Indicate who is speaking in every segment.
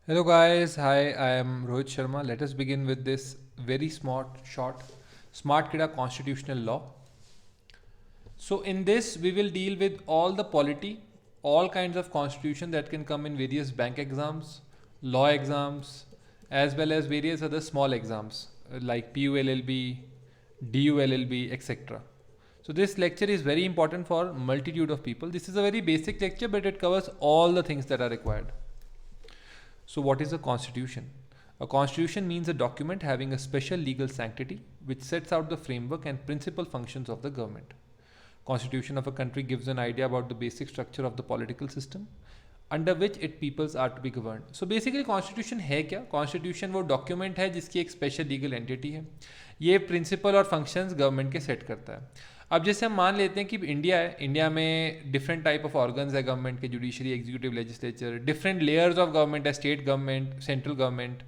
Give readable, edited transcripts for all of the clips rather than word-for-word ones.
Speaker 1: Hello guys, hi, I am Rohit Sharma. Let us begin with this very smart Kida constitutional law. So in this we will deal with all the polity, all kinds of constitution that can come in various bank exams, law exams, as well as various other small exams like PULLB, DULLB, etc. So this lecture is very important for multitude of people. This is a very basic lecture, but it covers all the things that are required. So, what is a constitution? A constitution means a document having a special legal sanctity which sets out the framework and principal functions of the government. Constitution of a country gives an idea about the basic structure of the political system under which its peoples are to be governed. So basically constitution है क्या? Constitution वो document है जिसकी एक special legal entity है. ये principal और functions government के सेट करता है. अब जैसे हम मान लेते हैं कि इंडिया है, इंडिया में डिफरेंट टाइप ऑफ ऑर्गन्स है गवर्नमेंट के, judiciary, executive, legislature, different layers of government है, state government, central government,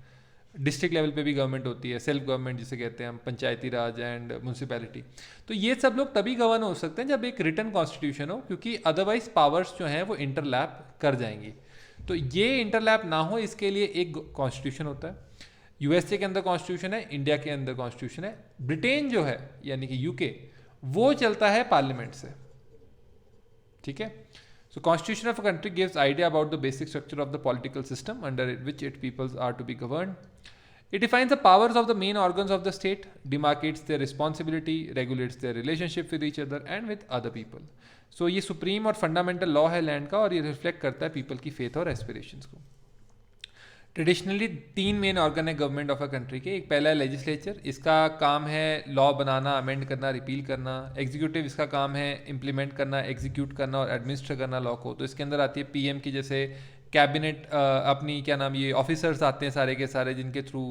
Speaker 1: district level पे भी गवर्नमेंट होती है, सेल्फ गवर्नमेंट जिसे कहते हैं हम, पंचायती राज एंड म्यूनसिपैलिटी. तो ये सब लोग तभी गवर्न हो सकते हैं जब एक रिटन कॉन्स्टिट्यूशन हो, क्योंकि अदरवाइज पावर्स जो हैं वो इंटरलैप कर जाएंगी. तो ये इंटरलैप ना हो इसके लिए एक कॉन्स्टिट्यूशन होता है. यूएसए के अंदर कॉन्स्टिट्यूशन है, इंडिया के अंदर कॉन्स्टिट्यूशन है. ब्रिटेन जो है यानी कि यूके, वो चलता है पार्लियामेंट से. ठीक है. So constitution of a country gives idea about the basic structure of the political system under which its peoples are to be governed. It defines the powers of the main organs of the state, demarcates their responsibility, regulates their relationship with each other and with other people. So ये supreme और fundamental law है land का, और ये reflect करता है people की faith और एस्पिरेशंस को. ट्रेडिशनली तीन मेन ऑर्गन है गवर्नमेंट ऑफ अ कंट्री के. एक पहला है लेजिस्लेचर, इसका काम है लॉ बनाना, अमेंड करना, रिपील करना. एग्जीक्यूटिव, इसका काम है इम्प्लीमेंट करना, एग्जीक्यूट करना और एडमिनिस्टर करना लॉ को. तो इसके अंदर आती है पीएम की जैसे कैबिनेट, अपनी क्या नाम, ये ऑफिसर्स आते हैं सारे के सारे जिनके थ्रू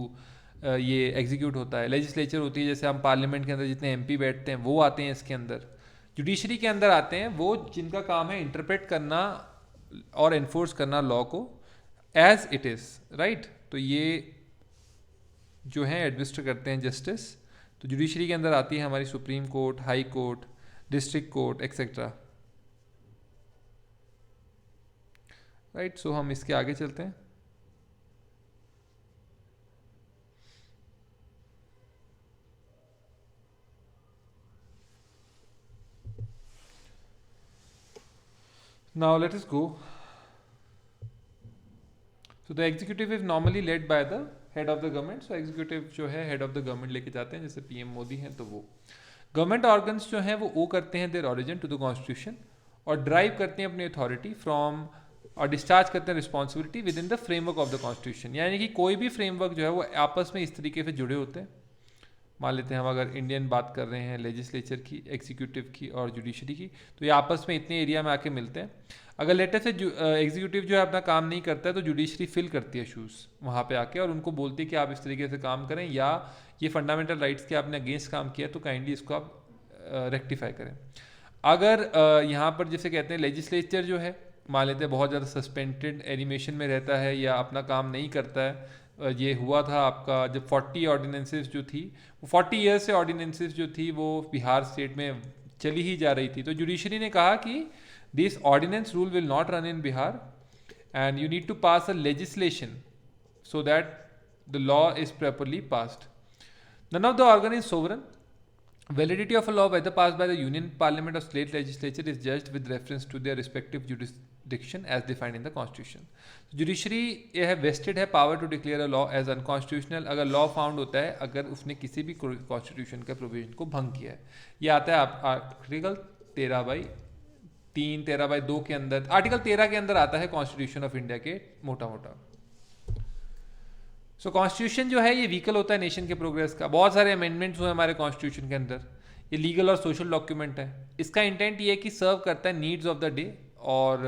Speaker 1: ये एग्जीक्यूट होता है. लेजिस्लेचर होती है जैसे हम पार्लियामेंट के अंदर जितने एमपी बैठते हैं वो आते हैं इसके अंदर. जुडिशरी के अंदर आते हैं वो जिनका काम है इंटरप्रेट करना और एनफोर्स करना लॉ को एज इट इज़, राइट. तो ये जो है एडमिनिस्टर करते हैं जस्टिस. तो जुडिशरी के अंदर आती है हमारी supreme court, high court, district court etcetera, right. So हम इसके आगे चलते हैं. Now let us go. So the executive is normally led by the head of the government. So executive जो है हेड ऑफ द गवर्नमेंट लेके जाते हैं, जैसे पीएम मोदी हैं तो वो. गवर्नमेंट ऑर्गन्स जो हैं वो करते हैं their origin to the constitution, और ड्राइव करते हैं अपनी अथॉरिटी फ्रॉम, और डिस्चार्ज करते हैं responsibility within the framework of the constitution. यानी कि कोई भी फ्रेमवर्क जो है वो आपस में इस तरीके से जुड़े होते हैं. मान लेते हैं हम अगर इंडियन बात कर रहे हैं लेजिस्लेचर की, एग्जीक्यूटिव की और जुडिशरी की, तो ये आपस में इतने एरिया में आके मिलते हैं. अगर लेटर से एग्जीक्यूटिव जो है अपना काम नहीं करता है तो जुडिशरी फिल करती है शूज़ वहाँ पे आके, और उनको बोलती है कि आप इस तरीके से काम करें, या ये फंडामेंटल राइट्स के आपने अगेंस्ट काम किया तो काइंडली इसको आप रेक्टिफाई करें. अगर यहाँ पर जैसे कहते हैं लेजिस्लेचर जो है, मान लेते हैं बहुत ज़्यादा सस्पेंडेड एनिमेशन में रहता है या अपना काम नहीं करता है. ये हुआ था आपका जब 40 ऑर्डिनेंसेस जो थी, वो 40 ईयर्स से ऑर्डिनेंसेस जो थी वो बिहार स्टेट में चली ही जा रही थी. तो जुडिशरी ने कहा कि this ordinance rule will not run in Bihar and you need to pass a legislation so that the law is properly passed. None of the organ is sovereign. Validity of a law, whether passed by the union parliament or state legislature, is judged with reference to their respective jurisdiction as defined in the constitution. Judiciary ये है vested है power to declare a law as unconstitutional अगर law found होता है अगर उसने किसी भी constitution के provision को भंग किया है. ये आता है आर्टिकल 13/3, 13/2 के अंदर. आर्टिकल 13 के अंदर आता है कॉन्स्टिट्यूशन ऑफ इंडिया के मोटा मोटा. सो कॉन्स्टिट्यूशन जो है ये व्हीकल होता है नेशन के प्रोग्रेस का. बहुत सारे अमेंडमेंट्स हुए हमारे कॉन्स्टिट्यूशन के अंदर. ये लीगल और सोशल डॉक्यूमेंट है. इसका इंटेंट ये है कि सर्व करता है नीड्स ऑफ द डे, और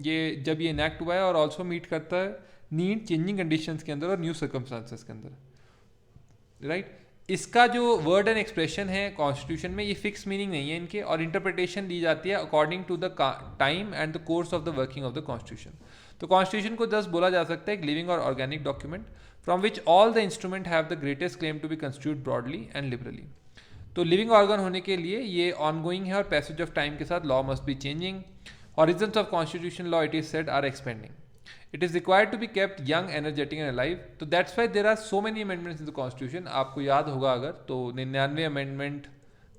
Speaker 1: ये जब ये इनैक्ट हुआ है, और ऑल्सो मीट करता है नीड चेंजिंग कंडीशंस के अंदर और न्यू सर्कमस्टांसेस के अंदर, राइट. इसका जो वर्ड एंड एक्सप्रेशन है कॉन्स्टिट्यूशन में, ये फिक्स मीनिंग नहीं है इनके, और इंटरप्रिटेशन दी जाती है according to the time and the course of the working of the constitution. तो कॉन्स्टिट्यूशन को दस बोला जा सकता है एक लिविंग और organic document from which all the instrument have the greatest claim to be constitute broadly and liberally. तो लिविंग ऑर्गन होने के लिए ये ऑनगोइंग है, और पैसेज ऑफ टाइम के साथ law must be changing. Horizons of constitution law it is said are expanding. It is required to be kept young, energetic and alive. तो that's why there are so many amendments in the constitution. आपको याद होगा अगर तो 99 amendment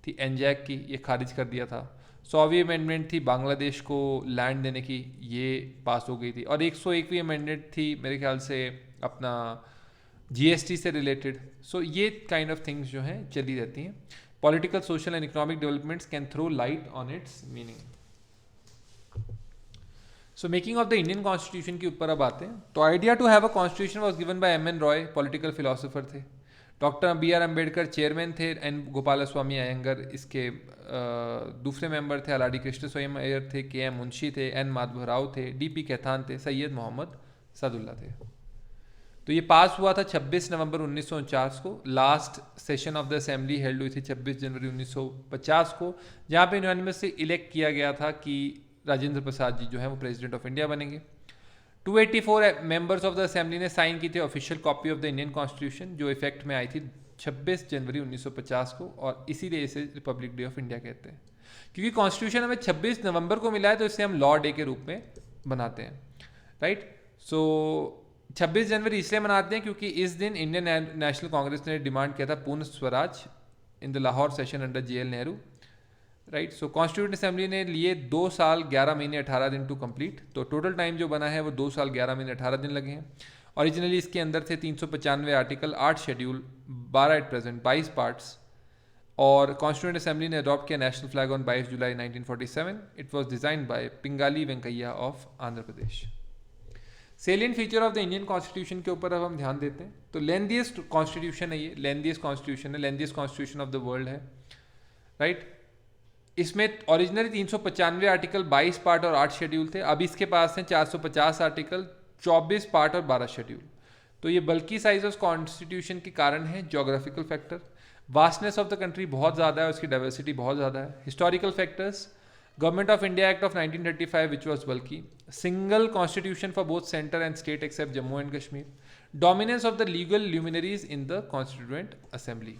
Speaker 1: थी एनजैक की, ये खारिज कर दिया था. 100वीं अमेंडमेंट थी बांग्लादेश को लैंड देने की, ये पास हो गई थी. और 101वीं अमेंडमेंट थी मेरे ख्याल से अपना जीएसटी से रिलेटेड. सो ये काइंड ऑफ थिंग्स जो हैं चली रहती हैं. Political, social and economic developments can throw light on its meaning. So making of the Indian constitution के ऊपर अब आते हैं. तो idea to have a constitution was given by M N Roy, political philosopher थे. Doctor B R Ambedkar chairman थे, N Gopalaswami Ayyangar इसके दूसरे मेंबर थे, अलाडी कृष्ण स्वयं अय्यर थे, के एम मुंशी थे, एन माधव राव थे, डी पी कैथान थे, सैयद मोहम्मद सदुल्ला थे. तो ये पास हुआ था 26 नवंबर 1949 को. Last session of the assembly held हुई थी 26 जनवरी 1950 को, जहाँ पे यूनानिमस से इलेक्ट किया गया था कि राजेंद्र प्रसाद जी जो है वो प्रेसिडेंट ऑफ इंडिया बनेंगे. 284 मेंबर्स ऑफ द असेंबली ने साइन की थी official copy of the Indian constitution, जो इफेक्ट में आई थी 26 जनवरी 1950 को, और इसीलिए इसे रिपब्लिक डे ऑफ इंडिया कहते हैं. क्योंकि कॉन्स्टिट्यूशन हमें 26 नवंबर को मिला है तो इसे हम लॉ डे के रूप में बनाते हैं. राइट. सो 26 जनवरी इसलिए मनाते हैं क्योंकि इस दिन इंडियन नेशनल कांग्रेस ने डिमांड किया था पूर्ण Swaraj in the Lahore session under J L Nehru. Right. So constituent assembly ने लिए 2 साल 11 महीने 18 दिन टू कंप्लीट. तो टोटल टाइम जो बना है वो 2 साल 11 महीने 18 दिन लगे हैं. ओरिजिनली इसके अंदर थे 395 article, 8 schedule, 12 at present 22 parts. और कॉन्स्टिट्यूंट असेंबली ने अडॉप्ट किया national flag on 22 July 1947. It was design by Pingali Venkaiah of Andhra Pradesh. Salient feature of the Indian constitution के ऊपर अब हम ध्यान देते हैं. तो लेंथीएस्ट कॉन्स्टिट्यूशन है ये, लेंथीएस्ट कॉन्स्टिट्यूशन है, lengthiest constitution of the world है. राइट. इसमें ओरिजिनली 395 आर्टिकल, 22 पार्ट और 8 शेड्यूल थे. अब इसके पास हैं 450 आर्टिकल, 24 पार्ट और 12 शेड्यूल. तो ये बल्कि साइज ऑफ कॉन्स्टिट्यूशन के कारण है geographical factor. Vastness of the country बहुत ज़्यादा है, उसकी डाइवर्सिटी बहुत ज़्यादा है. Historical factors, government of India act of 1935 which was बल्कि, single constitution for both centre and state except Jammu and Kashmir, dominance of the legal luminaries in the constituent assembly.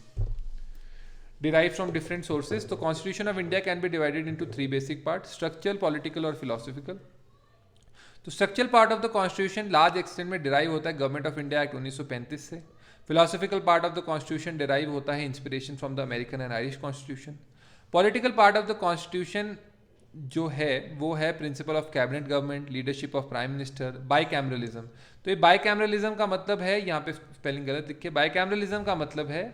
Speaker 1: Derived from different sources. तो Constitution of India can be divided into 3 basic parts: structural, political और philosophical. तो structural part of the Constitution large extent में derive होता है Government of India Act 1935 से. Philosophical part of the Constitution derive होता है inspiration from the American and Irish Constitution. Political part of the Constitution जो है वो है principle of cabinet government, leadership of prime minister, bicameralism. तो ये bicameralism का मतलब है, यहाँ पे स्पेलिंग गलत लिखे, बाइकैमरलिज्म का मतलब है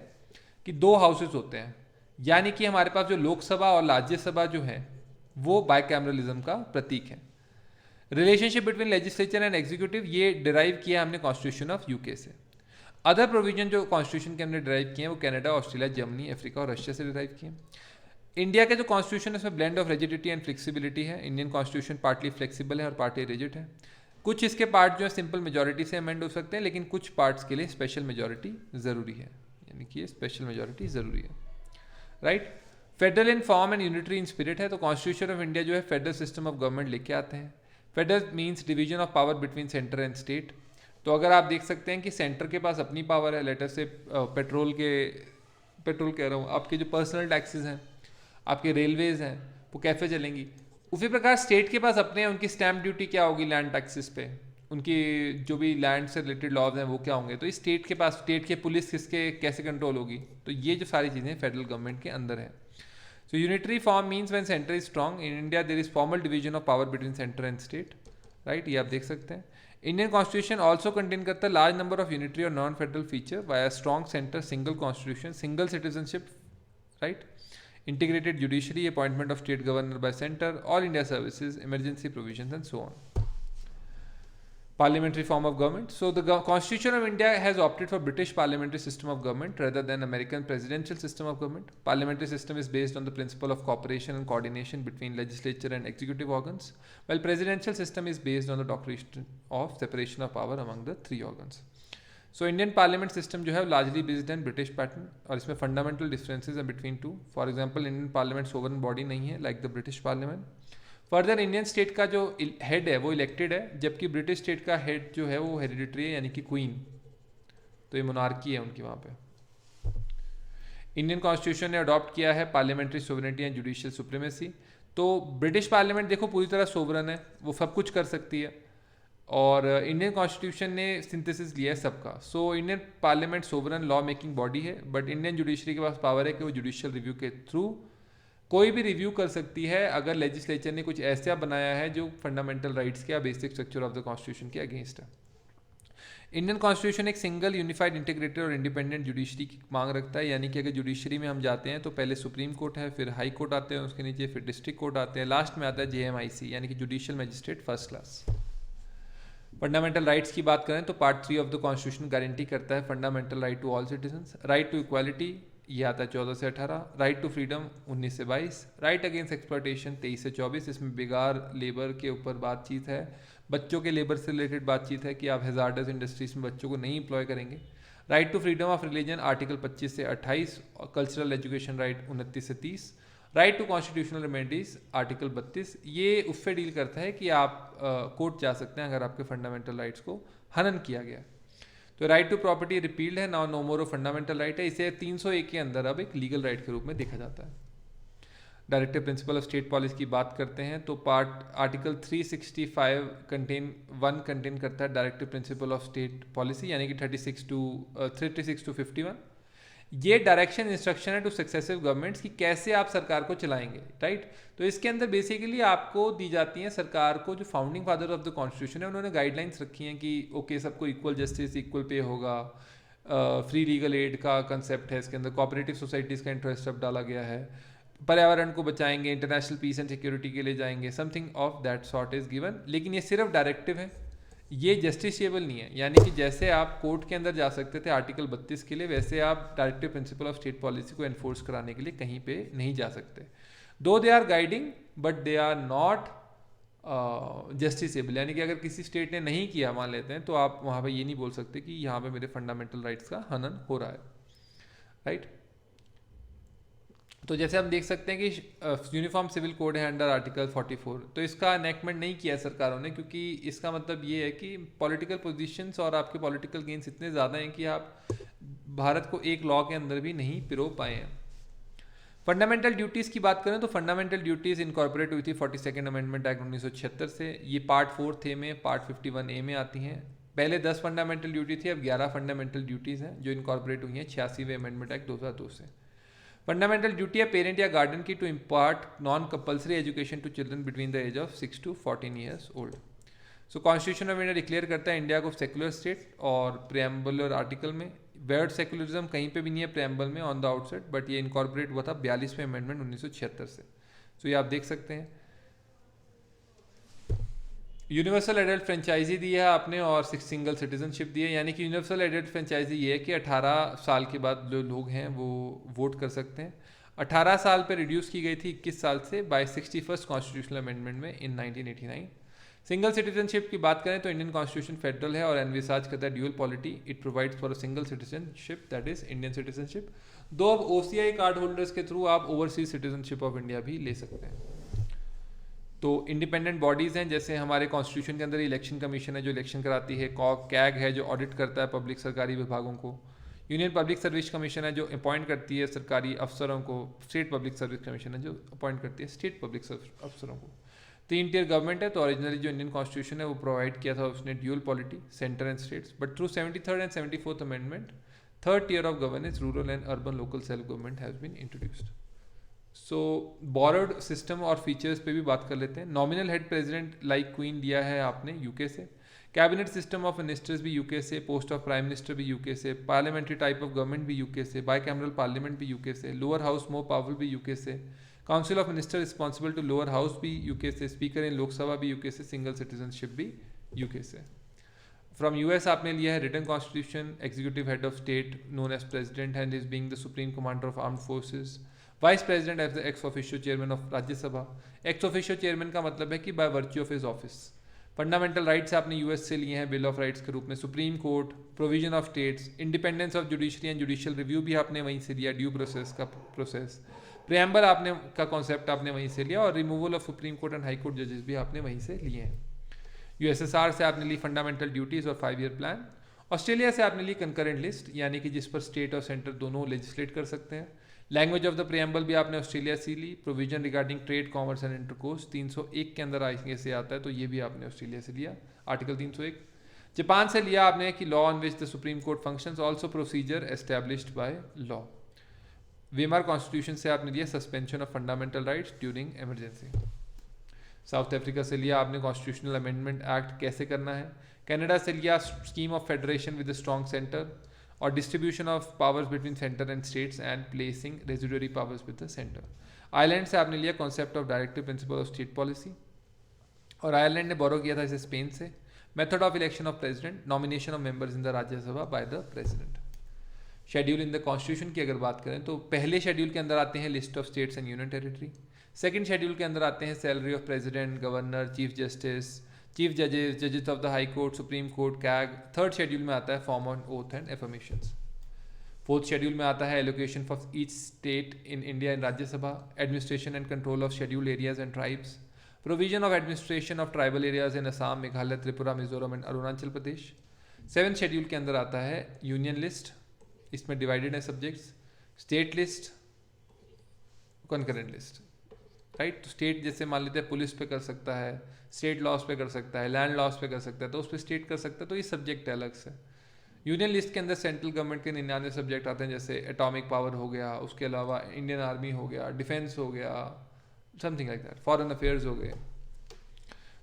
Speaker 1: कि 2 हाउसेस होते हैं. यानी कि हमारे पास जो लोकसभा और राज्यसभा जो है वो बाइकैमरलिज्म का प्रतीक है. Relationship between legislature and executive ये डिराइव किया हमने कॉन्स्टिट्यूशन ऑफ यूके से. अदर प्रोविजन जो कॉन्स्टिट्यूशन के हमने डिराइव किए हैं वो कनाडा, ऑस्ट्रेलिया, जर्मनी, अफ्रीका और रशिया से डिराइव किए. इंडिया के जो कॉन्स्टिट्यूशन है उसमें blend of rigidity and flexibility है. इंडियन कॉन्स्टिट्यूशन पार्टली फ्लेक्सिबल है और पार्टली रिजिड है. कुछ इसके पार्ट जो है सिंपल मेजोरिटी से अमेंड हो सकते हैं, लेकिन कुछ पार्ट्स के लिए स्पेशल मेजोरिटी ज़रूरी है. यानी कि स्पेशल मेजोरिटी ज़रूरी है. Right. Federal in form and unitary in spirit है. तो कॉन्स्टिट्यूशन ऑफ इंडिया जो है फेडरल सिस्टम ऑफ गवर्नमेंट लेके आते हैं. Federal means division of power between centre and state. तो अगर आप देख सकते हैं कि सेंटर के पास अपनी पावर है, लेटर से पेट्रोल कह रहा हूँ, आपके जो पर्सनल टैक्सेस हैं, आपके रेलवेज हैं, वो कैसे चलेंगी. उसी प्रकार स्टेट के पास अपने हैं, उनकी स्टैम्प ड्यूटी क्या होगी लैंड टैक्सेस पे, उनकी जो भी लैंड से रिलेटेड लॉज हैं वो क्या होंगे. तो इस स्टेट के पास, स्टेट के पुलिस किसके कैसे कंट्रोल होगी. तो ये जो सारी चीज़ें फेडरल गवर्नमेंट के अंदर है. So unitary form means when centre is strong. In India there is formal division of power between centre and state. Right. ये आप देख सकते हैं. इंडियन कॉन्स्टिट्यूशन ऑल्सो कंटेन करता है लार्ज नंबर ऑफ यूनिटरी और non federal feature via strong centre, single constitution, single citizenship. Right. integrated judiciary, appointment of state governor by center, all India services, emergency provisions and so on. Parliamentary form of government. So the Constitution of India has opted for British parliamentary system of government rather than American presidential system of government. Parliamentary system is based on the principle of cooperation and coordination between legislature and executive organs, while presidential system is based on the doctrine of separation of power among the 3 organs. So Indian parliament system जो है largely based in British pattern, और इसमें fundamental differences हैं between 2. For example Indian parliament sovereign body नहीं है like the British parliament. Further Indian state का जो head है वो इलेक्टेड है, जबकि ब्रिटिश स्टेट का हेड जो है वो हेरिडिटरी है, यानी कि क्वीन. तो ये मोनार्की है उनकी वहाँ पे. इंडियन कॉन्स्टिट्यूशन ने अडॉप्ट किया है parliamentary sovereignty and judicial supremacy. तो ब्रिटिश पार्लियामेंट देखो पूरी तरह सोवरन है, वो सब कुछ कर सकती है. और इंडियन कॉन्स्टिट्यूशन ने सिंथेसिस लिया है सबका। So Indian parliament sovereign law making body है, बट इंडियन जुडिशरी के पास पावर है कि वो जुडिशियल रिव्यू के थ्रू कोई भी रिव्यू कर सकती है अगर लेजिस्लेचर ने कुछ ऐसा बनाया है जो फंडामेंटल राइट्स के या basic structure of the constitution के अगेंस्ट है। इंडियन कॉन्स्टिट्यूशन एक सिंगल यूनिफाइड इंटीग्रेटेड और इंडिपेंडेंट जुडिशरी की मांग रखता है, यानी कि अगर जुडिशरी में हम जाते हैं तो पहले सुप्रीम कोर्ट है, फिर हाई कोर्ट आते हैं उसके नीचे, फिर डिस्ट्रिक्ट कोर्ट आते हैं, लास्ट में आता है JMIC यानी कि judicial magistrate first class. Fundamental rights की बात करें तो part 3 of the constitution guarantee करता है fundamental right to all citizens, right to equality ये आता है 14 से 18, राइट टू फ्रीडम 19 से 22, राइट अगेंस्ट एक्सप्लॉयटेशन 23 से 24, इसमें बेगार लेबर के ऊपर बातचीत है, बच्चों के लेबर से रिलेटेड बातचीत है कि आप हैजार्डस इंडस्ट्रीज में बच्चों को नहीं एम्प्लॉय करेंगे। Right to freedom of religion article 25 से 28 और कल्चरल एजुकेशन राइट 29 से 30, right to constitutional remedies article 32 ये उससे डील करता है कि आप कोर्ट जा सकते हैं अगर आपके फंडामेंटल राइट्स को हनन किया गया। तो राइट टू प्रॉपर्टी रिपील्ड है, now no more of fundamental right है, इसे 301 के अंदर अब एक लीगल राइट के रूप में देखा जाता है। Directive principle of state policy की बात करते हैं तो पार्ट आर्टिकल 365 कंटेन करता है directive principle of state policy यानी कि 36 टू 51। ये डायरेक्शन इंस्ट्रक्शन है टू सक्सेसिव गवर्नमेंट्स कि कैसे आप सरकार को चलाएंगे, राइट। तो इसके अंदर बेसिकली आपको दी जाती हैं सरकार को, जो founding father of the constitution है उन्होंने गाइडलाइंस रखी हैं कि ओके सबको इक्वल जस्टिस इक्वल पे होगा, फ्री लीगल एड का कंसेप्ट है इसके अंदर, कोऑपरेटिव सोसाइटीज़ का इंटरेस्ट अब डाला गया है, पर्यावरण को बचाएंगे, इंटरनेशनल पीस एंड सिक्योरिटी के लिए जाएंगे, something of that sort is given. लेकिन ये सिर्फ डायरेक्टिव है, ये जस्टिसिएबल नहीं है, यानी कि जैसे आप कोर्ट के अंदर जा सकते थे आर्टिकल 32 के लिए, वैसे आप directive principle of state policy को एनफोर्स कराने के लिए कहीं पे नहीं जा सकते। Though they are guiding but they are not justiciable, यानी कि अगर किसी स्टेट ने नहीं किया मान लेते हैं तो आप वहाँ पे ये नहीं बोल सकते कि यहाँ पे मेरे फंडामेंटल राइट्स का हनन हो रहा है, राइट। तो जैसे हम देख सकते हैं कि यूनिफॉर्म सिविल कोड है अंडर आर्टिकल 44, तो इसका एनेक्टमेंट नहीं किया सरकारों ने, क्योंकि इसका मतलब ये है कि पॉलिटिकल पोजीशंस और आपके पॉलिटिकल गेन्स इतने ज़्यादा हैं कि आप भारत को एक लॉ के अंदर भी नहीं पिरो पाए हैं। फंडामेंटल ड्यूटीज़ की बात करें तो फंडामेंटल ड्यूटीज़ इनकॉर्पोरेट हुई थी 42nd अमेंडमेंट एक्ट 1976 से, ये पार्ट 4 थे में पार्ट 51A में आती हैं। पहले 10 फंडामेंटल ड्यूटी थी, अब 11 फंडामेंटल ड्यूटीज़ हैं जो इनकॉर्पोरेट हुई हैं 86वें अमेंडमेंट एक्ट 2002 से। फंडामेंटल ड्यूटी है पेरेंट या गार्डियन की to impart non compulsory education to children between the age of 6 to 14 years old. So constitution of India declare करता है इंडिया को सेकुलर स्टेट, और प्रेम्बल और आर्टिकल में वर्ड सेकुलरिज्म कहीं पे भी नहीं है प्रेम्बल में ऑन द आउटसेट, बट ये इनकॉर्पोरेट हुआ था 42वें अमेंडमेंट 1976 से। सो ये आप देख सकते हैं। यूनिवर्सल एडल्ट फ्रेंचाइजी दी है आपने और सिंगल सिटीजनशिप दी है, यानी कि यूनिवर्सल एडल्ट फ्रेंचाइजी ये है कि 18 साल के बाद जो लोग हैं वो वोट कर सकते हैं। 18 साल पे रिड्यूस की गई थी 21 साल से बाय 61st कॉन्स्टिट्यूशनल अमेंडमेंट में इन 1989। सिंगल सिटीजनशिप की बात करें तो इंडियन कॉन्स्टिट्यूशन फेडरल है और एनविसाज करता है dual polity, it provides for a single citizenship that is Indian citizenship. दो अब OCI कार्ड होल्डर्स के थ्रू आप ओवरसीज सिटीजनशिप ऑफ इंडिया भी ले सकते हैं। तो इंडिपेंडेंट बॉडीज़ हैं, जैसे हमारे कॉन्स्टिट्यूशन के अंदर इलेक्शन कमीशन है जो इलेक्शन कराती है, कैग है जो ऑडिट करता है पब्लिक सरकारी विभागों को, यूनियन पब्लिक सर्विस कमीशन है जो अपॉइंट करती है सरकारी अफसरों को, स्टेट पब्लिक सर्विस कमीशन है जो अपॉइंट करती है स्टेट पब्लिक अफसरों को। 3 टियर गवर्नमेंट है, तो ओरिजिनली जो इंडियन कॉन्स्टिट्यूशन है वो प्रोवाइड किया था उसने dual polity centre and states, but through 73rd and 74th amendment 3rd tier of governance rural and urban local self government has been introduced. So borrowed system और features पे भी बात कर लेते हैं। Nominal head president like queen लिया है आपने यूके से, कैबिनेट सिस्टम ऑफ मिनिस्टर्स भी यूके से, पोस्ट ऑफ प्राइम मिनिस्टर भी यूके से, पार्लियामेंट्री टाइप ऑफ गवर्नमेंट भी यूके से, बाई कैमरल पार्लियामेंट भी यूके से, लोअर हाउस मोर पावरफुल भी यूके से, council of minister responsible to lower house भी यूके से, स्पीकर इन लोकसभा भी यूके से, सिंगल सिटीजनशिप भी यूके से। फ्रॉम यूएस आपने लिया है written constitution, executive head of state known as president and is being the supreme commander of armed forces, vice president as the ex officio chairman of Rajya Sabha. Ex officio chairman का मतलब है कि bye virtue of his office. Fundamental rights आपने US से लिए हैं bill of rights के रूप में, supreme court, provision of states, independence of judiciary and judicial review भी आपने वहीं से लिया, ड्यू प्रोसेस का प्रोसेस, प्रेम्बल आपने का कॉन्सेप्ट आपने वहीं से लिया, और removal of supreme court and high court जजेस भी आपने वहीं से लिए हैं। यूएसएसआर से आपने ली फंडामेंटल ड्यूटीज़ और 5 ईयर प्लान। ऑस्ट्रेलिया से आपने ली कंकरेंट लिस्ट, यानी कि जिस पर स्टेट और सेंटर दोनों लेजिस्लेट कर सकते हैं। लैंग्वेज ऑफ द प्रियम्बल भी आपने ऑस्ट्रेलिया से ली. Provision regarding trade commerce and intercourse 301 के अंदर आगे से आता है, तो ये भी आपने ऑस्ट्रेलिया से लिया, आर्टिकल 301. जापान से लिया आपने कि law on which the supreme court functions also procedure established by law. Weimar constitution से आपने लिया suspension of fundamental rights during emergency. South Africa से लिया आपने कॉन्स्टिट्यूशनल अमेंडमेंट एक्ट कैसे करना है. कनाडा से लिया scheme of federation with strong centre और distribution of powers between centre and states and placing residuary powers with the centre. Ireland से आपने लिया concept of directive principle of state policy, और आयरलैंड ने बोरो किया था इसे स्पेन से. Method of election of president, nomination of members in the Rajya Sabha by the president. Schedule in the constitution की अगर बात करें तो पहले शेड्यूल के अंदर आते हैं list of states and union territory. Second schedule के अंदर आते हैं salary of president, governor, chief justice, chief जजेस, जजेस of the high court, supreme court, CAG. Third schedule में आता है form on oath and affirmations. Fourth schedule में आता है allocation for each state in India in Rajya Sabha, administration and control of schedule areas and tribes, provision of administration of tribal areas in Assam, Meghalaya, Tripura, Mizoram and Arunachal Pradesh. Seventh schedule के अंदर आता है union list, इसमें divided है subjects, state list, concurrent list. Right, तो state जैसे मान लेते हैं पुलिस पे कर सकता है, स्टेट लॉस पे कर सकता है, लैंड लॉस पे कर सकता है, तो उस पर स्टेट कर सकता है, तो ये सब्जेक्ट है अलग से. यूनियन लिस्ट के अंदर सेंट्रल गवर्नमेंट के 99 सब्जेक्ट आते हैं, जैसे एटॉमिक पावर हो गया, उसके अलावा इंडियन आर्मी हो गया, डिफेंस हो गया, something like that, foreign affairs हो गए.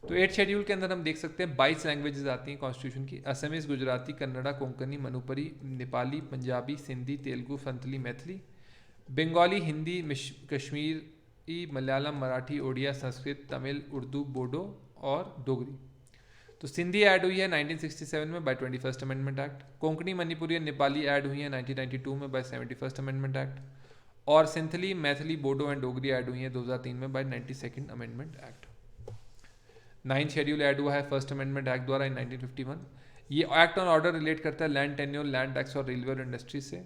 Speaker 1: तो 8 शेड्यूल के अंदर हम देख सकते हैं 22 लैंग्वेजेस आती हैं कॉन्स्टिट्यूशन की. असमीज, गुजराती, कन्नड़ा, कोंकणी, मनुपरी, नेपाली, पंजाबी, सिंधी, तेलुगु, संतली, मैथिली, बंगाली, हिंदी, कश्मीरी, मलयालम, मराठी, ओडिया, संस्कृत, तमिल, उर्दू, बोडो और डोगरी. तो सिंधी ऐड हुई है 1967 में by 21st amendment act. Konkani, Manipuri और नेपाली ऐड हुई है 1992 में बाय 71st अमेंडमेंट एक्ट. और सिंथली, मैथिली, बोडो एंड डोगरी ऐड हुई है 2003 में by 92nd amendment act. 9th schedule add हुआ है फर्स्ट अमेंडमेंट एक्ट द्वारा इन 1951. ये एक्ट ऑन ऑर्डर रिलेट करता है लैंड टेन्योर, लैंड टैक्स और रेलवे और इंडस्ट्री से.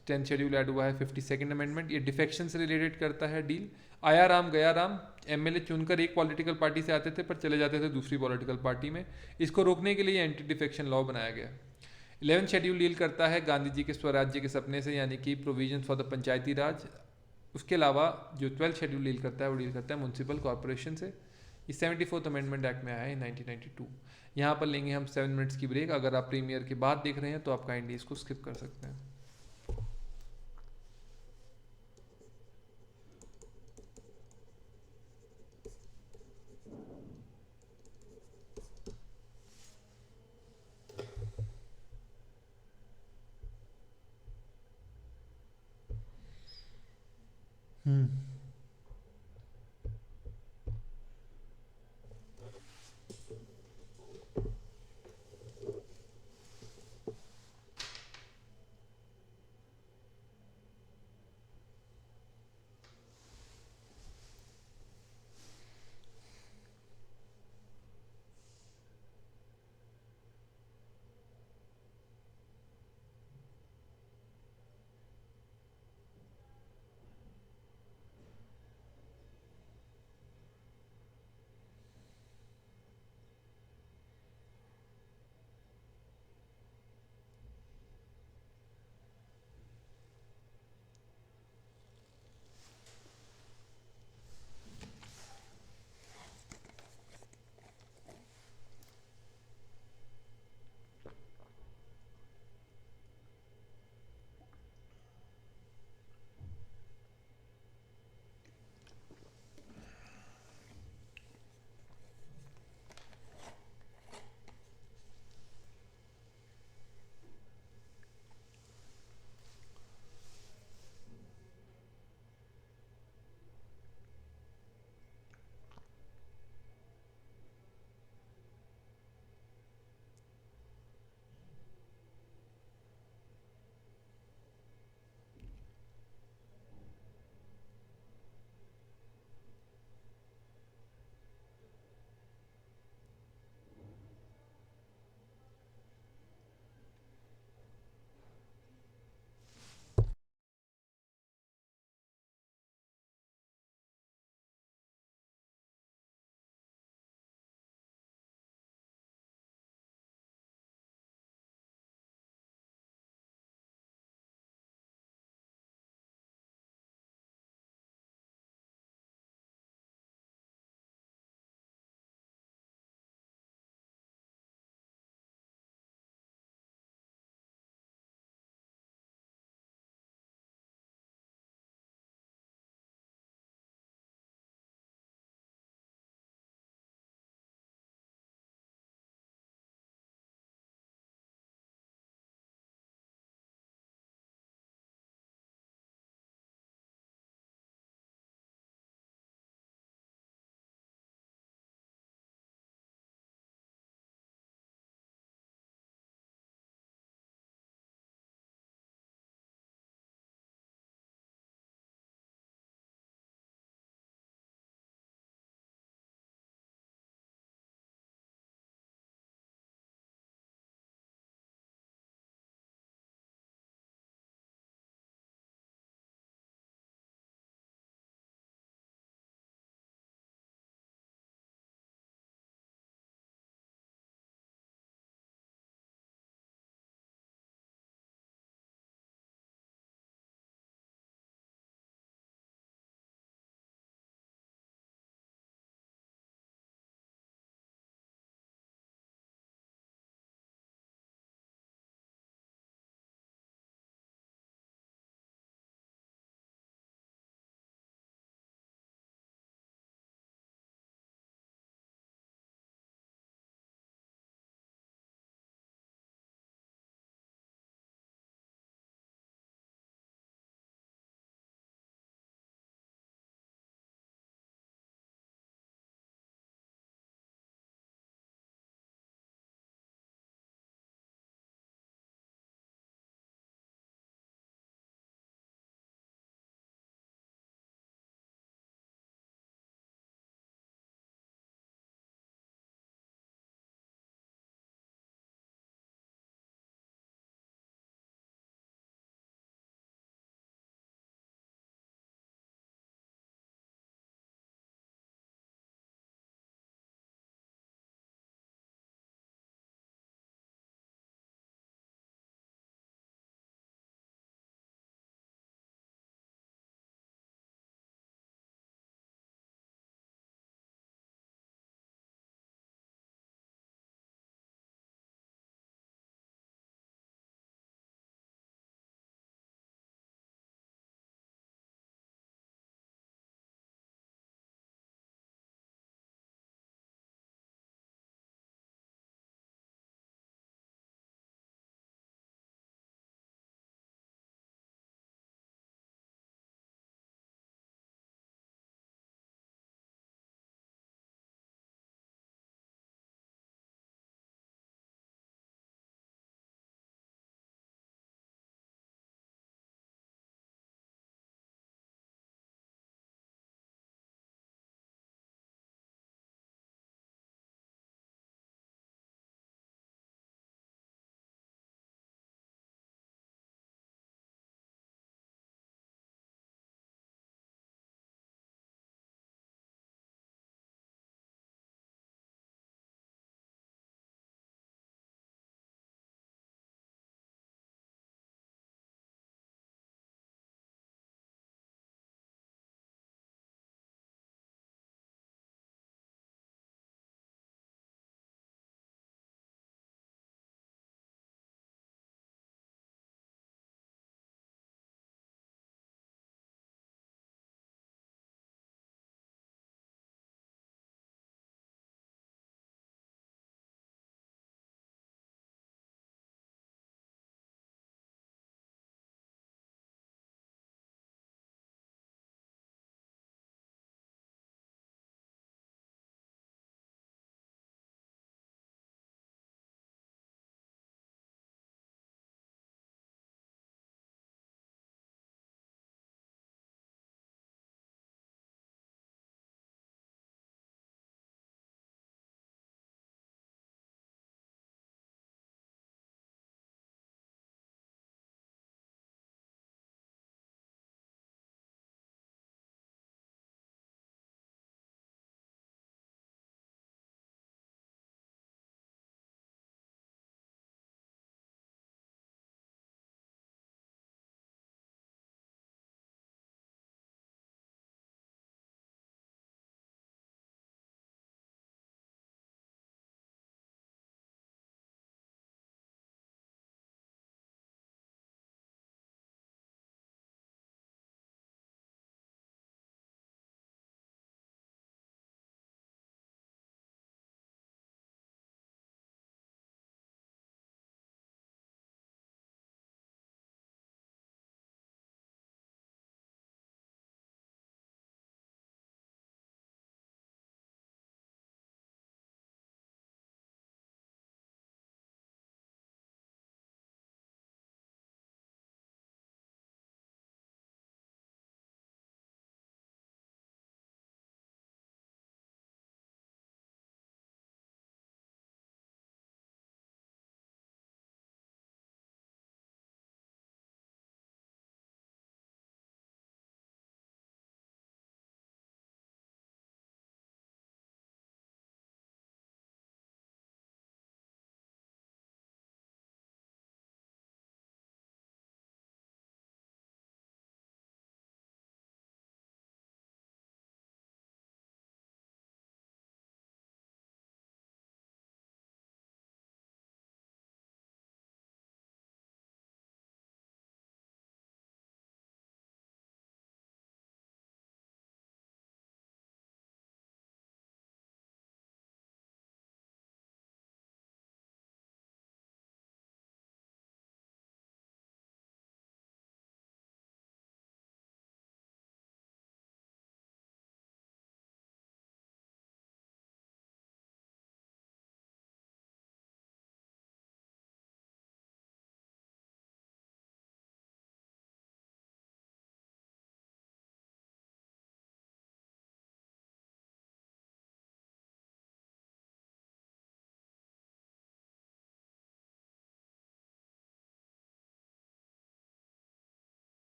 Speaker 1: 10th शेड्यूल ऐड हुआ है 52nd अमेंडमेंट, ये डिफेक्शन से रिलेटेड करता है डील. आया राम गया राम, एमएलए चुनकर एक पॉलिटिकल पार्टी से आते थे पर चले जाते थे दूसरी पॉलिटिकल पार्टी में, इसको रोकने के लिए एंटी डिफेक्शन लॉ बनाया गया. 11th शेड्यूल डील करता है गांधी जी के स्वराज्य के सपने से, यानी कि प्रोविजन फॉर द पंचायती राज. उसके अलावा जो 12th शेड्यूल डील करता है वो डील करता है म्यूनसिपल कॉर्पोरेशन से. इस 74th अमेंडमेंट एक्ट में आया है 1992. यहाँ पर लेंगे हम 7 मिनट्स की ब्रेक. अगर आप प्रीमियर के बाद देख रहे हैं तो आप काइंडली इसको स्किप कर सकते हैं.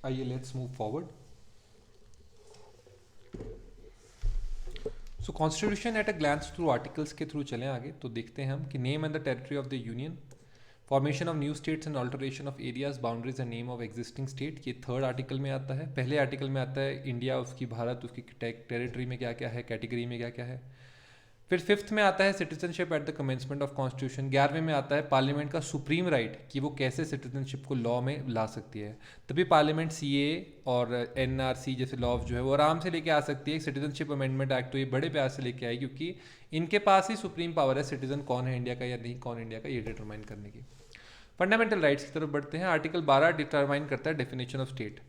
Speaker 1: आइए let's move forward. So constitution at a glance through articles के थ्रू चलें आगे तो देखते हैं हम कि name and the territory of the union, formation of new states and alteration of areas, boundaries and name of existing state, ये third article में आता है. पहले आर्टिकल में आता है इंडिया, उसकी भारत, उसकी टेरिटरी में क्या क्या है, कैटेगरी में क्या क्या है. फिर फिफ्थ में आता है citizenship at the commencement of constitution. 11वें में आता है पार्लियामेंट का सुप्रीम राइट कि वो कैसे सिटीजनशिप को लॉ में ला सकती है. तभी पार्लियामेंट सीए और एनआरसी जैसे लॉ जो है वो आराम से लेके आ सकती है. सिटीजनशिप अमेंडमेंट एक्ट तो ये बड़े प्यार से लेके आई क्योंकि इनके पास ही सुप्रीम पावर है सिटीजन कौन है इंडिया का या नहीं कौन इंडिया का ये डिटरमाइन करने की. फंडामेंटल राइट्स की तरफ बढ़ते हैं. आर्टिकल 12 डिटरमाइन करता है डेफिनेशन ऑफ स्टेट.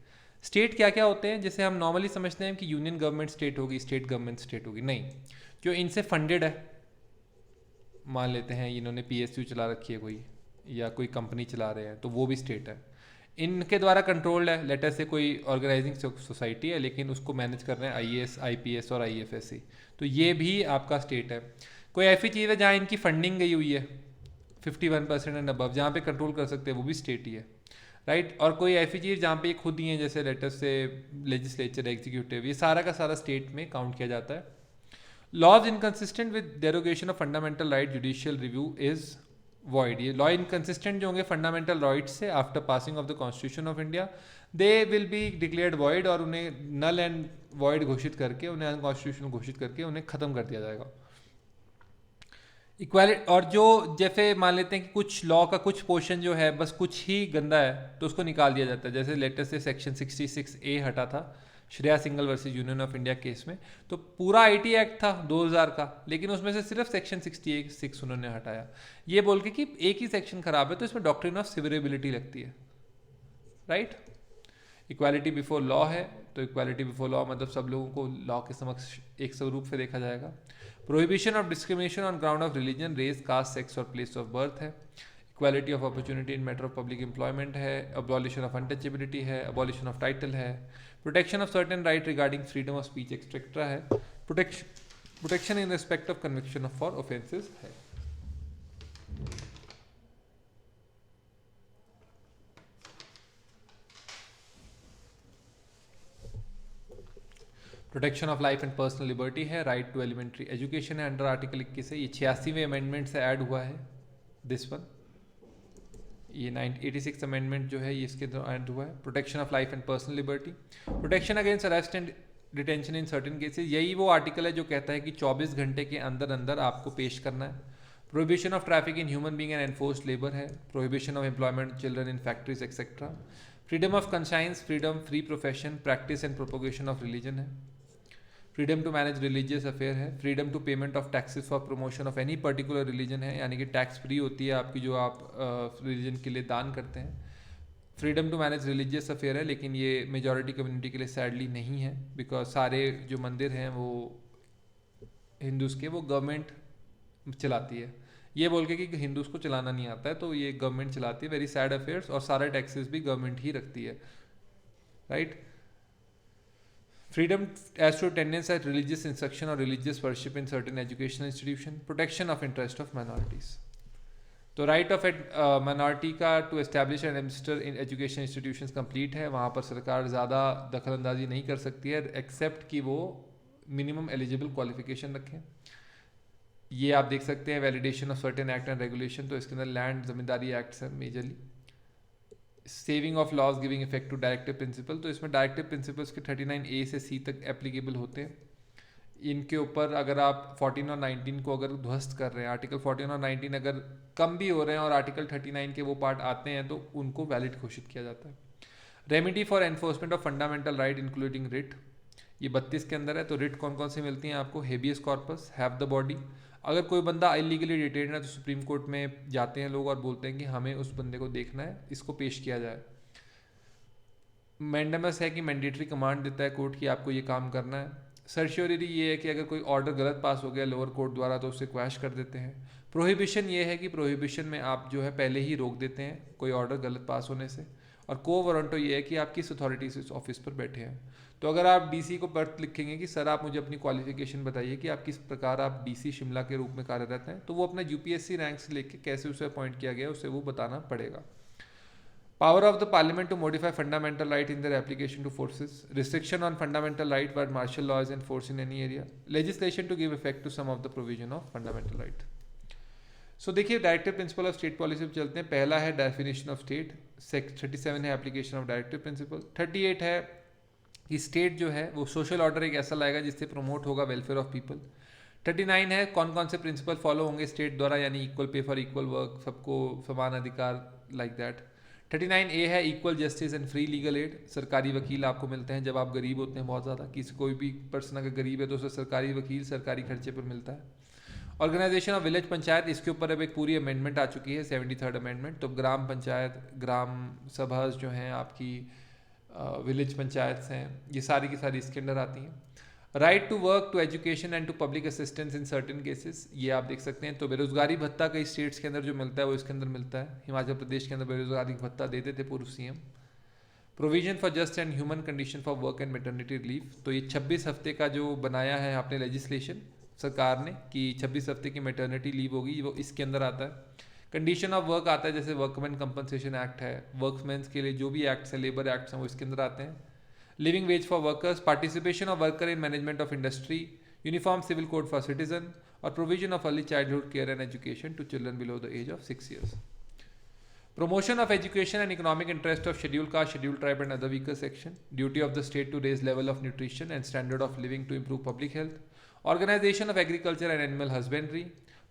Speaker 1: स्टेट क्या क्या होते हैं, जैसे हम नॉर्मली समझते हैं कि यूनियन गवर्नमेंट स्टेट होगी, स्टेट गवर्नमेंट स्टेट होगी. नहीं, जो इनसे फंडेड है, मान लेते हैं इन्होंने पीएसयू चला रखी है कोई या कोई कंपनी चला रहे हैं तो वो भी स्टेट है. इनके द्वारा कंट्रोल्ड है. लेटर से कोई ऑर्गेनाइजिंग सोसाइटी है लेकिन उसको मैनेज कर रहे हैं आईएएस, आईपीएस और आईएफएससी, तो ये भी आपका स्टेट है. कोई ऐसी चीज़ है जहाँ इनकी फंडिंग गई हुई है 51% एंड अबव, जहाँ पे कंट्रोल कर सकते हैं, वो भी स्टेट ही है, राइट. और कोई ऐसी चीज़ जहाँ पे खुद ही है जैसे लेटर से लेजिस्लेचर, एग्जीक्यूटिव, ये सारा का सारा स्टेट में काउंट किया जाता है. Laws inconsistent with derogation of fundamental right judicial review is void. ये लॉ इनकंसिस्टेंट जो होंगे फंडामेंटल राइट से after passing of the constitution of India, they will be declared void और उन्हें नल एंड वॉइड घोषित करके, उन्हें अनकॉन्स्टिट्यूशनल घोषित करके उन्हें ख़त्म कर दिया जाएगा. इक्वालिटी, और जो जैसे मान लेते हैं कि कुछ लॉ का कुछ पोर्शन जो है बस कुछ ही गंदा है तो उसको निकाल दिया जाता है. जैसे लेटेस्ट से सेक्शन 66A हटा था Shreya single versus union of India case में, तो पूरा आईटी एक्ट था 2000 का लेकिन उसमें से सिर्फ सेक्शन 66 उन्होंने हटाया, ये बोल के कि एक ही सेक्शन खराब है तो इसमें डॉक्ट्रिन ऑफ सिविरेबिलिटी लगती है, राइट. इक्वालिटी बिफोर लॉ है तो इक्वालिटी बिफोर लॉ मतलब सब लोगों को लॉ के समक्ष एक स्वरूप से देखा जाएगा. Prohibition of discrimination on ground of religion, race, caste, sex और प्लेस ऑफ बर्थ है. Equality of opportunity in matter of public employment है. अबॉलिशन ऑफ अनटचेबिलिटी है. अबॉलिशन ऑफ टाइटल है. Protection of certain right regarding freedom of speech etcetera है. Protection in respect of conviction of for offences है. Protection of life and personal liberty है. Right to elementary education है under article 21 है. ये 86वें amendment से add हुआ है this one. ये 86 अमेंडमेंट जो है ये इसके अंदर ऐड हुआ है. Protection of life and personal liberty. Protection against arrest and detention in certain cases, यही वो आर्टिकल है जो कहता है कि 24 घंटे के अंदर अंदर आपको पेश करना है. Prohibition of traffic in human being and enforced labour है. Prohibition of employment children in factories etcetera. Freedom of conscience, freedom, free profession, practice and propagation of religion है. Freedom to manage religious affair है. Freedom to payment of taxes for promotion of any particular religion है, यानी कि tax free होती है आपकी जो आप रिलीजन के लिए दान करते हैं. Freedom to manage religious affair है लेकिन ये मेजॉरिटी कम्युनिटी के लिए सैडली नहीं है बिकॉज सारे जो मंदिर हैं वो हिंदूज़ के वो गवर्नमेंट चलाती है, ये बोल के कि हिंदूज़ को चलाना नहीं आता है तो ये गवर्नमेंट चलाती है. Very sad affairs. और सारे टैक्सेस भी गवर्नमेंट ही रखती है, right. Freedom as to attendance at religious instruction or religious worship in certain educational institution. Protection of interest of minorities. तो राइट ऑफ माइनॉरिटी का to establish and administer in education institutions complete है. वहाँ पर सरकार ज़्यादा दखलंदाजी नहीं कर सकती है एक्सेप्ट कि वो मिनिमम एलिजिबल क्वालिफिकेशन रखें. ये आप देख सकते हैं validation of certain act and regulation, तो इसके अंदर लैंड जमींदारी एक्ट्स हैं majorly. Saving of laws giving effect to directive principle, तो इसमें डायरेक्टिव प्रिंसिपल्स के 39A से C तक एप्लीकेबल होते हैं. इनके ऊपर अगर आप 14 और 19 को अगर ध्वस्त कर रहे हैं, आर्टिकल 14 और 19 अगर कम भी हो रहे हैं और आर्टिकल 39 के वो पार्ट आते हैं तो उनको वैलिड घोषित किया जाता है. Remedy for enforcement of fundamental right including writ, ये 32 के अंदर है. तो रिट कौन कौन से मिलती हैं आपको? Habeas corpus, have the body. अगर कोई बंदा इलीगली डिटेन है तो सुप्रीम कोर्ट में जाते हैं लोग और बोलते हैं कि हमें उस बंदे को देखना है, इसको पेश किया जाए. मैंडेमस है कि मैंडेटरी कमांड देता है कोर्ट की आपको ये काम करना है. सर्श्योरी ये है कि अगर कोई ऑर्डर गलत पास हो गया लोअर कोर्ट द्वारा तो उसे क्वैश कर देते हैं. प्रोहिबिशन ये है कि प्रोहिबिशन में आप जो है पहले ही रोक देते हैं कोई ऑर्डर गलत पास होने से. और को वारंटो ये है कि आप किस अथॉरिटी से इस ऑफिस पर बैठे हैं. तो अगर आप डीसी को पर्थ लिखेंगे कि सर आप मुझे अपनी क्वालिफिकेशन बताइए कि आप किस प्रकार आप डीसी शिमला के रूप में कार्यरत हैं, तो वो अपना यूपीएससी रैंक से लेके कैसे उसे अपॉइंट किया गया उसे वो बताना पड़ेगा. Power of the parliament to modify fundamental right in their application to forces. Restriction on fundamental right where martial law is enforced in any area. Legislation to give effect to some of the provision of fundamental right. So देखिए directive principle of state policy पे चलते हैं. पहला है definition of state. 37 है application of directive principal. 38 है कि state जो है वो सोशल ऑर्डर एक ऐसा लाएगा जिससे प्रमोट होगा वेलफेयर ऑफ पीपल. 39 है कौन कौन से प्रिंसिपल फॉलो होंगे स्टेट द्वारा, यानी equal pay for equal work, सबको समान अधिकार, लाइक दैट. 39A है equal justice and free legal aid. सरकारी वकील आपको मिलते हैं जब आप गरीब होते हैं बहुत ज़्यादा. किसी कोई भी पर्सन अगर गरीब है तो उसे सरकारी वकील सरकारी खर्चे पर मिलता है. ऑर्गेनाइजेशन ऑफ विलेज पंचायत, इसके ऊपर अब एक पूरी अमेंडमेंट आ चुकी है, 73rd अमेंडमेंट. तो ग्राम पंचायत, ग्राम सभा जो हैं आपकी, विलेज पंचायत हैं, ये सारी की सारी इसके अंदर आती हैं. Right to work, to education and to public assistance in certain cases, ये आप देख सकते हैं. तो बेरोजगारी भत्ता कई स्टेट्स के अंदर जो मिलता है वो इसके अंदर मिलता है. हिमाचल प्रदेश के अंदर बेरोजगारी भत्ता देते थे पूर्व CM. Provision for just and human condition for work and maternity relief, तो ये 26 हफ्ते का जो बनाया है आपने लेजिस्लेशन सरकार ने कि 26 हफ्ते की मैटरनिटी लीव होगी, वो इसके अंदर आता है. कंडीशन ऑफ वर्क आता है, जैसे वर्कमैन कंपनसेशन एक्ट है, वर्कमैन्स के लिए जो भी एक्ट्स हैं, लेबर एक्ट्स हैं, वो इसके अंदर आते हैं. Living wage for workers, participation of worker in management of industry, uniform civil code for citizen और provision of early childhood care and education to children below the age of 6 years. Promotion of education and economic interest of scheduled caste, scheduled tribe and other weaker section. Duty of the state to raise level of nutrition and standard of living to improve public health. Organization of agriculture and animal husbandry.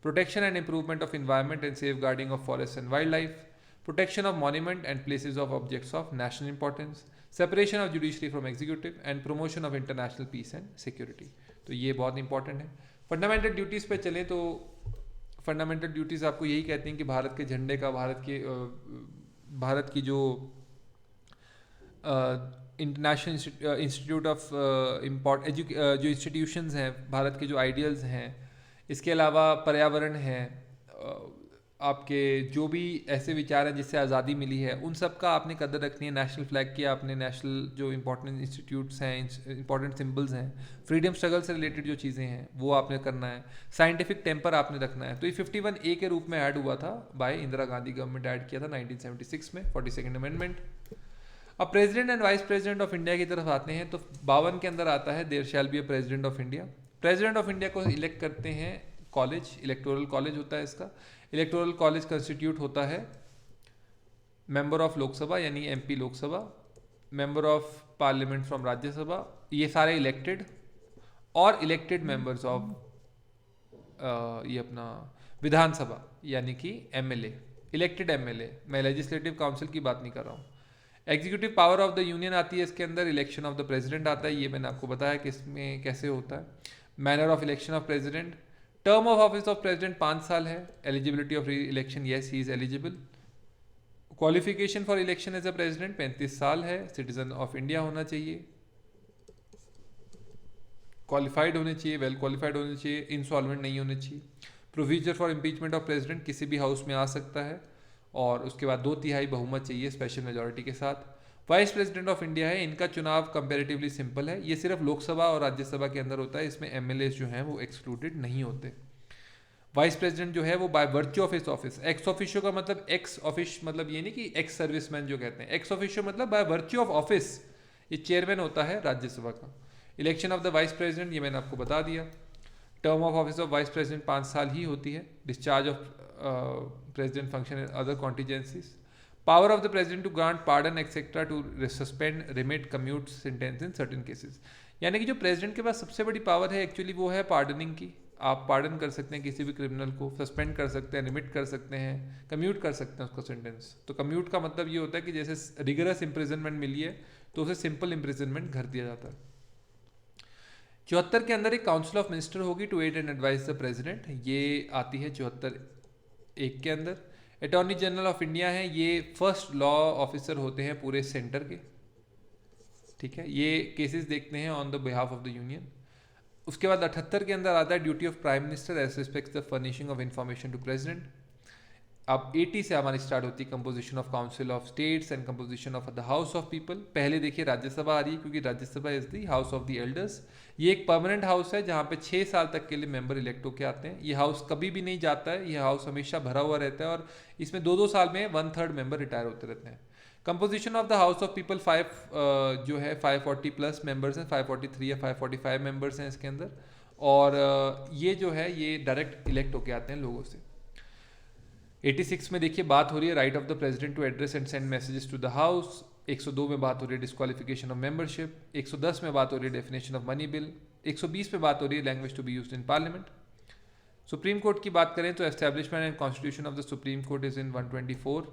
Speaker 1: Protection and improvement of environment and safeguarding of forests and wildlife. Protection of monument and places of objects of national importance. Separation of judiciary from executive and promotion of international peace and security. तो ये बहुत important है. Fundamental duties पे चलें तो fundamental duties आपको यही कहती हैं कि भारत के झंडे का, भारत की जो इंटरनेशनल इंस्टीट्यूट ऑफ जो इंस्टीट्यूशंस हैं, भारत के जो आइडियल्स हैं, इसके अलावा पर्यावरण है, आपके जो भी ऐसे विचार हैं जिससे आज़ादी मिली है, उन सब का आपने कदर रखनी है. नेशनल फ्लैग की आपने, नेशनल जो इंपॉर्टेंट इंस्टीट्यूट्स हैं, इंपॉर्टेंट सिंबल्स हैं, फ्रीडम स्ट्रगल से रिलेटेड जो चीज़ें हैं वो आपने करना है. साइंटिफिक टेम्पर आपने रखना है. तो ये 51A के रूप में ऐड हुआ था, by Indira Gandhi government add किया था 1976 में, 42nd अमेंडमेंट. अब president and vice president of India की तरफ आते हैं तो 52 के अंदर आता है there shall be a president of India. President of India को इलेक्ट करते हैं कॉलेज, इलेक्टोरल कॉलेज होता है इसका. इलेक्टोरल कॉलेज कंस्टिट्यूट होता है मेंबर ऑफ लोकसभा यानी MP Lok Sabha, member of parliament from Rajya Sabha, ये सारे इलेक्टेड, और इलेक्टेड मेंबर्स ऑफ ये अपना विधानसभा यानी कि MLA, इलेक्टेड MLA. मैं लेजिस्लेटिव काउंसिल की बात नहीं कर रहा हूँ. Executive power of the union आती है इसके अंदर. इलेक्शन ऑफ द प्रेसिडेंट आता है, ये मैंने आपको बताया कि इसमें कैसे होता है. Manner of election of president. Term of office of president 5 साल है. Eligibility of re-election, yes he is eligible. Qualification for election as a president 35 साल है. सिटीजन ऑफ इंडिया होना चाहिए, क्वालिफाइड होने चाहिए, वेल क्वालिफाइड होने चाहिए, इंसॉल्वेंट नहीं होने चाहिए. Procedure for impeachment of president, किसी भी हाउस में आ सकता है, और उसके बाद 2/3 बहुमत चाहिए स्पेशल मेजॉरिटी के साथ. वाइस प्रेसिडेंट ऑफ इंडिया है, इनका चुनाव कंपैरेटिवली सिंपल है. ये सिर्फ लोकसभा और राज्यसभा के अंदर होता है, इसमें MLAs जो हैं वो एक्सक्लूडेड नहीं होते. वाइस प्रेसिडेंट जो है वो bye virtue of his office. Ex officio का मतलब, एक्स ऑफिस मतलब ये नहीं कि एक्स सर्विसमैन जो कहते हैं, एक्स ऑफिशियो मतलब बाय वर्च्यू ऑफ ऑफिस ये चेयरमैन होता है राज्यसभा का. Election of the vice president, ये मैंने आपको बता दिया. Term of office of vice president 5 साल ही होती है. Discharge of president function and other contingencies. Power of the president to grant pardon etcetera, to suspend, remit, commute sentence in certain cases. यानी कि जो प्रेसिडेंट के पास सबसे बड़ी पावर है एक्चुअली वो है पार्डनिंग की. आप पार्डन कर सकते हैं किसी भी क्रिमिनल को, सस्पेंड कर सकते हैं, रिमिट कर सकते हैं, कम्यूट कर सकते हैं उसका सेंटेंस. तो कम्यूट का मतलब ये होता है कि जैसे रिगरस इम्प्रिजनमेंट मिली है तो उसे सिंपल इम्प्रिजनमेंट कर दिया जाता है. 74 के अंदर एक काउंसिल ऑफ मिनिस्टर होगी to aid and advise the president, ये आती है 74(1) के अंदर. अटॉर्नी जनरल ऑफ इंडिया है, ये फर्स्ट लॉ ऑफिसर होते हैं पूरे सेंटर के. ठीक है, ये केसेस देखते हैं on the behalf of the union. उसके बाद 78 के अंदर आता है duty of prime minister as respects the furnishing of information to president. अब 80 से हमारी स्टार्ट होती है composition of council of states and composition of the house of people. पहले देखिए राज्यसभा आ रही है क्योंकि Rajya Sabha is the house of the elders. ये एक परमानेंट हाउस है जहाँ पे 6 साल तक के लिए मेंबर इलेक्ट होकर आते हैं. ये हाउस कभी भी नहीं जाता है, ये हाउस हमेशा भरा हुआ रहता है और इसमें 2-2 साल में 1/3 मेंबर रिटायर होते रहते हैं. Composition of the house of people 5 जो है 540 प्लस मेंबर्स हैं, 543 या 545 मेंबर्स हैं इसके अंदर। और ये जो है ये डायरेक्ट इलेक्ट होके आते हैं लोगों से। 86 में देखिए बात हो रही है right of the president to address and send messages to the house. 102 में बात हो रही है डिस्क्वालिफिकेशन ऑफ मेंबरशिप। 110 में बात हो रही है डेफिनेशन ऑफ मनी बिल। 120 में बात हो रही है language to be used in parliament. Supreme court की बात करें तो establishment and constitution of the supreme court is in 124।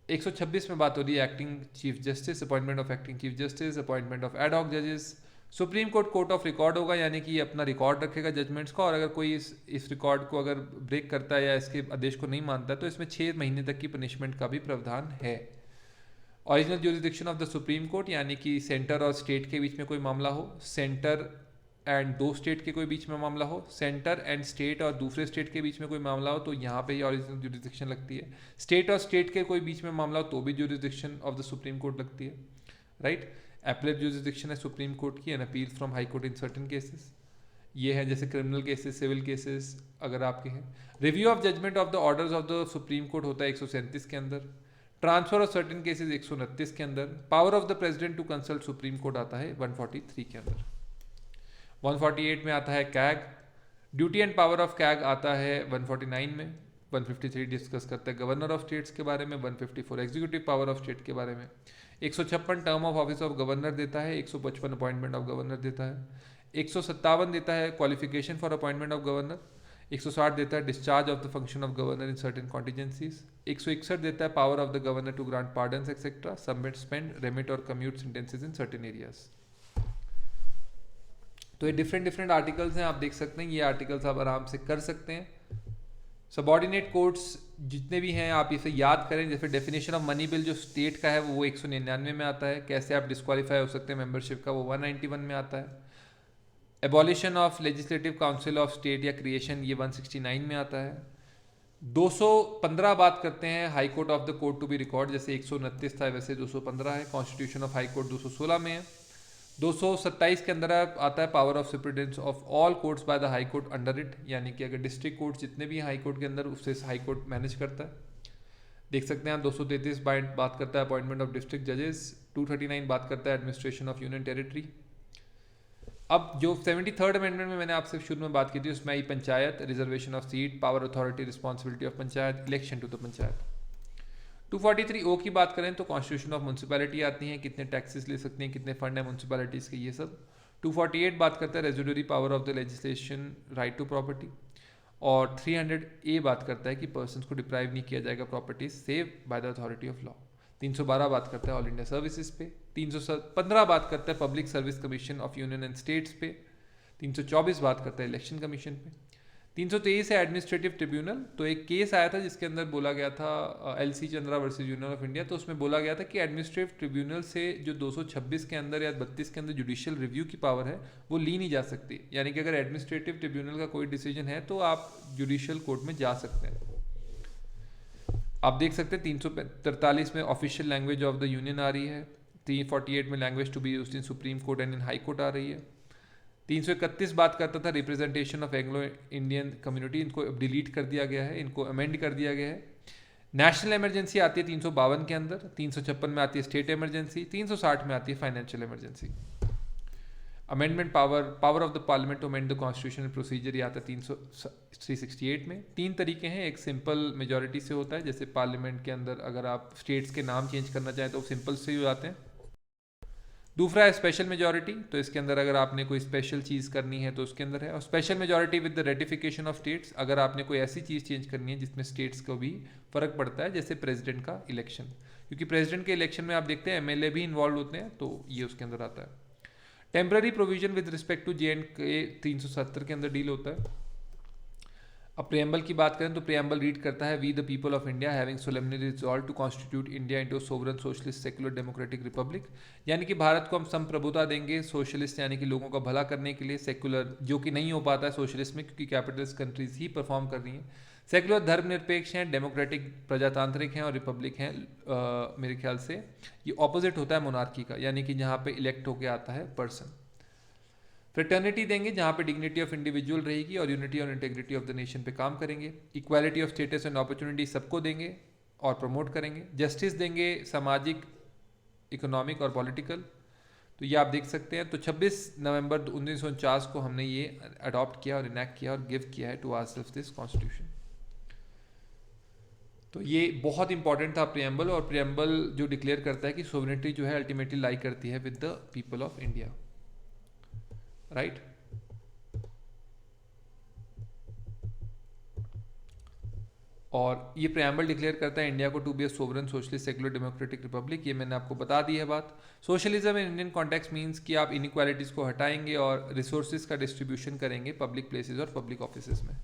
Speaker 1: 126 में बात हो रही है acting chief justice, appointment of acting chief justice, appointment of ad hoc जजेस। Supreme court court of record होगा, यानी कि ये अपना रिकॉर्ड रखेगा जजमेंट्स का, और अगर कोई इस रिकॉर्ड को अगर ब्रेक करता है या इसके आदेश को नहीं मानता है तो इसमें 6 महीने तक की पनिशमेंट का भी प्रावधान है। Original jurisdiction of the supreme court, यानी कि सेंटर और स्टेट के बीच में कोई मामला हो, सेंटर एंड 2 स्टेट के कोई बीच में मामला हो, सेंटर एंड स्टेट और दूसरे स्टेट के बीच में कोई मामला हो तो यहाँ पे ही ओरिजिनल ज्यूरिसडिक्शन लगती है। स्टेट और स्टेट के कोई बीच में मामला हो तो भी jurisdiction of the supreme court लगती है, राइट। एपलेट ज्यूरिसडिक्शन है सुप्रीम कोर्ट की, and appeal from high court in certain cases. ये है जैसे क्रिमिनल केसेस, सिविल केसेस अगर आपके हैं। Review of judgement of the orders of the supreme court होता है 137 के अंदर। ट्रांसफर ऑफ सर्टेन केसेस 129 के अंदर। Power of the president to consult supreme court आता है 143 के अंदर। 148 में आता है CAG. Duty and power of CAG आता है 149 में। 153 डिस्कस करता है गवर्नर ऑफ स्टेट्स के बारे में। 154 एग्जीक्यूटिव पावर ऑफ स्टेट के बारे में। 156 term of office of governor देता है। 155 अपॉइंटमेंट ऑफ गवर्नर देता है। 157 देता है qualification for appointment of governor. 160 देता है discharge of the function of governor in certain contingencies. 161 देता है power of the governor to grant pardons etcetera, submit, spend, remit और commute sentences in certain areas. तो ये डिफरेंट आर्टिकल्स हैं, आप देख सकते हैं। ये आर्टिकल्स आप आराम से कर सकते हैं। सबॉर्डिनेट कोर्ट्स जितने भी हैं आप इसे याद करें। जैसे डेफिनेशन ऑफ मनी बिल जो स्टेट का है वो 199 में आता है। कैसे आप डिस्क्वालीफाई हो सकते हैं मेंबरशिप का, वो 191 में आता है। Abolition of legislative council of state या क्रिएशन, ये 169 में आता है। 215 बात करते हैं high court of the court to be record, जैसे 129 था वैसे 215 है। कॉन्स्टिट्यूशन ऑफ हाई कोर्ट 216 में है। 227 के अंदर आता है power of superintendence of all courts by the high court under it, यानी कि अगर डिस्ट्रिक्ट कोर्ट जितने भी हाई कोर्ट के अंदर उससे हाई कोर्ट मैनेज करता है। देख सकते हैं आप 233 बात करता है अपॉइंटमेंट ऑफ डिस्ट्रिक्ट जजेस। 239 बात करता है एडमिनिस्ट्रेशन ऑफ यूनियन टेरिटरी। अब जो 73rd अमेंडमेंट में मैंने आपसे शुरू में बात की थी उसमें आई panchayat, reservation of seat, power authority, responsibility of panchayat, election to the panchayat. 243 की बात करें तो कॉन्स्टिट्यूशन ऑफ म्यूनसिपैलिटी आती हैं, कितने टैक्सेस ले सकते हैं, कितने फंड है म्यूनसिपैलिटीज़ के, ये सब। 248 बात करता है residuary power of the legislation, right to property. और 300 बात करता है कि पर्सन को डिप्राइव नहीं किया जाएगा property save by the authority of law. 312 बात करता है ऑल इंडिया सर्विसेज पे। 315 बात करता है public service commission of union and states पे। 324 बात करता है इलेक्शन कमीशन पे। 323 है एडमिनिस्ट्रेटिव ट्रिब्यूनल। तो एक केस आया था जिसके अंदर बोला गया था LC Chandra versus union of India, तो उसमें बोला गया था कि एडमिनिस्ट्रेटिव ट्रिब्यूनल से जो 226 के अंदर या 32 के अंदर जुडिशियल रिव्यू की पावर है वो ली नहीं जा सकती। यानी कि अगर एडमिनिस्ट्रेटिव ट्रिब्यूनल का कोई डिसीजन है तो आप जुडिशियल कोर्ट में जा सकते हैं। आप देख सकते हैं 343 में official language of the union आ रही है। 348 में language to be used in supreme court and in high court आ रही है। 331 बात करता था representation of Anglo Indian community, इनको डिलीट कर दिया गया है, इनको अमेंड कर दिया गया है। नेशनल इमरजेंसी आती है 352 के अंदर। 356 में आती है स्टेट इमरजेंसी। 360 में आती है financial emergency. Amendment power of the parliament to amend the constitution procedure ये आता है 368 में। 3 तरीके हैं, एक सिंपल मेजॉरिटी से होता है, जैसे पार्लियामेंट के अंदर अगर आप स्टेट्स के नाम चेंज करना चाहें तो सिंपल से ही हो जाते हैं। दूसरा है स्पेशल मेजॉरिटी, तो इसके अंदर अगर आपने कोई स्पेशल चीज़ करनी है तो उसके अंदर है। और special majority with the ratification of states, अगर आपने कोई ऐसी चीज़ चेंज करनी है जिसमें स्टेट्स को भी फ़र्क पड़ता है, जैसे प्रेसिडेंट का इलेक्शन, क्योंकि प्रेसिडेंट के इलेक्शन में आप देखते हैं MLA भी इन्वॉल्व होते हैं, तो ये उसके अंदर आता है। Temporary provision with respect to J&K 370 के अंदर डील होता है। अब प्रियम्बल की बात करें तो प्रियम्बल रीड करता है we the people of India having solemnly resolve to constitute India into sovereign socialist secular democratic republic, यानी कि भारत को हम संप्रभुता देंगे सोशलिस्ट यानी कि लोगों का भला करने के लिए, सेक्युलर जो कि नहीं हो पाता है सोशलिस्ट में क्योंकि कैपिटलिस्ट कंट्रीज ही परफॉर्म कर रही हैं, सेक्युलर धर्मनिरपेक्ष हैं, डेमोक्रेटिक प्रजातांत्रिक हैं और रिपब्लिक हैं। मेरे ख्याल से ये ऑपोजिट होता है मोनार्की का, यानी कि जहाँ पे इलेक्ट होके आता है पर्सन। फ्रेटर्निटी देंगे जहाँ पे डिग्निटी ऑफ इंडिविजुअल रहेगी और यूनिटी और इंटेग्रिटी ऑफ द नेशन पे काम करेंगे। Equality of status and opportunity सबको देंगे। और प्रमोट करेंगे। जस्टिस देंगे सामाजिक, इकोनॉमिक और पॉलिटिकल। तो ये आप देख सकते हैं। तो 26 नवंबर 1949 को हमने ये अडॉप्ट किया और इनैक्ट किया और गिव किया है टू आवरसेल्व्स दिस कॉन्स्टिट्यूशन। तो ये बहुत इंपॉर्टेंट था प्रियम्बल, और प्रियम्बल जो डिक्लेयर करता है कि सोवरेनिटी जो है अल्टीमेटली लाई करती है with the people of India, right. और ये प्रियम्बल डिक्लेयर करता है इंडिया को to be a sovereign socialist secular democratic republic. ये मैंने आपको बता दी है बात। Socialism in Indian context means कि आप इनइक्वालिटीज़ को हटाएंगे और रिसोर्सेज का डिस्ट्रीब्यूशन करेंगे पब्लिक प्लेसेस और पब्लिक ऑफिसेज में।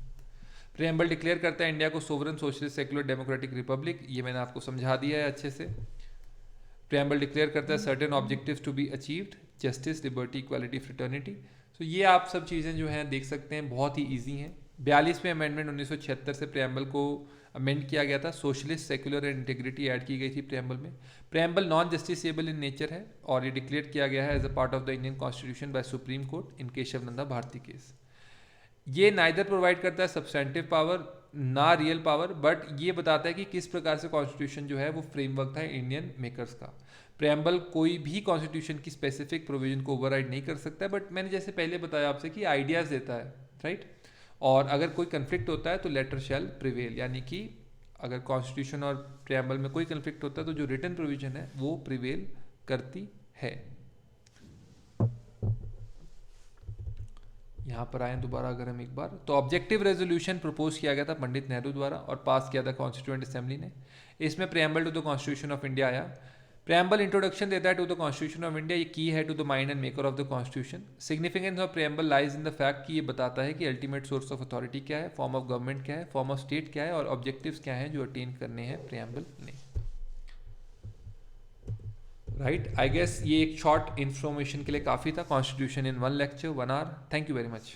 Speaker 1: प्रियम्बल डिक्लेयर करता है इंडिया को sovereign socialist secular democratic republic. ये मैंने आपको समझा दिया है अच्छे से। प्रियम्बल डिक्लेयर करता है certain objectives to be achieved, justice, liberty, equality, fraternity. तो ये आप सब चीज़ें जो हैं देख सकते हैं, बहुत ही ईजी हैं। 42वें अमेंडमेंट 1976 से प्रियम्बल को अमेंड किया गया था। Socialist, secular and integrity add की गई थी प्रियम्बल में। Preamble non justiciable in nature है और ये डिक्लेयर किया गया है as a part of the Indian constitution by supreme court in Kesavananda Bharati case. ये नाइदर प्रोवाइड करता है सब्सटेंटिव पावर ना रियल पावर, बट ये बताता है कि किस प्रकार से कॉन्स्टिट्यूशन जो है वो फ्रेमवर्क था इंडियन मेकर्स का। प्रियम्बल कोई भी कॉन्स्टिट्यूशन की स्पेसिफिक प्रोविजन को ओवरराइड नहीं कर सकता है, बट मैंने जैसे पहले बताया आपसे कि आइडियाज़ देता है, राइट। और अगर कोई कन्फ्लिक्ट होता है तो लेटर शैल प्रिवेल, यानी कि अगर कॉन्स्टिट्यूशन और प्रियम्बल में कोई कन्फ्लिक्ट होता है तो जो रिटन प्रोविजन है वो प्रिवेल करती है। यहाँ पर आए दोबारा अगर हम एक बार, तो ऑब्जेक्टिव रेजोल्यूशन प्रपोज किया गया था पंडित नेहरू द्वारा और पास किया था कॉन्स्टिट्यूएंट असेंबली ने। इसमें preamble to the constitution of India आया। प्रियम्बल इंट्रोडक्शन देता है to the constitution of India. ये की है to the mind and maker of the constitution. Significance of preamble lies in the fact कि ये बताता है कि अल्टीमेट सोर्स ऑफ अथॉरिटी क्या है, फॉर्म ऑफ गवर्नमेंट क्या है, फॉर्म ऑफ स्टेट क्या है और ऑब्जेक्टिव्स क्या हैं जो अटेन करने हैं प्रियम्बल ने, राइट। आई गेस ये एक शॉर्ट इन्फॉर्मेशन के लिए काफ़ी था। Constitution in 1 lecture 1 hour. Thank you very much.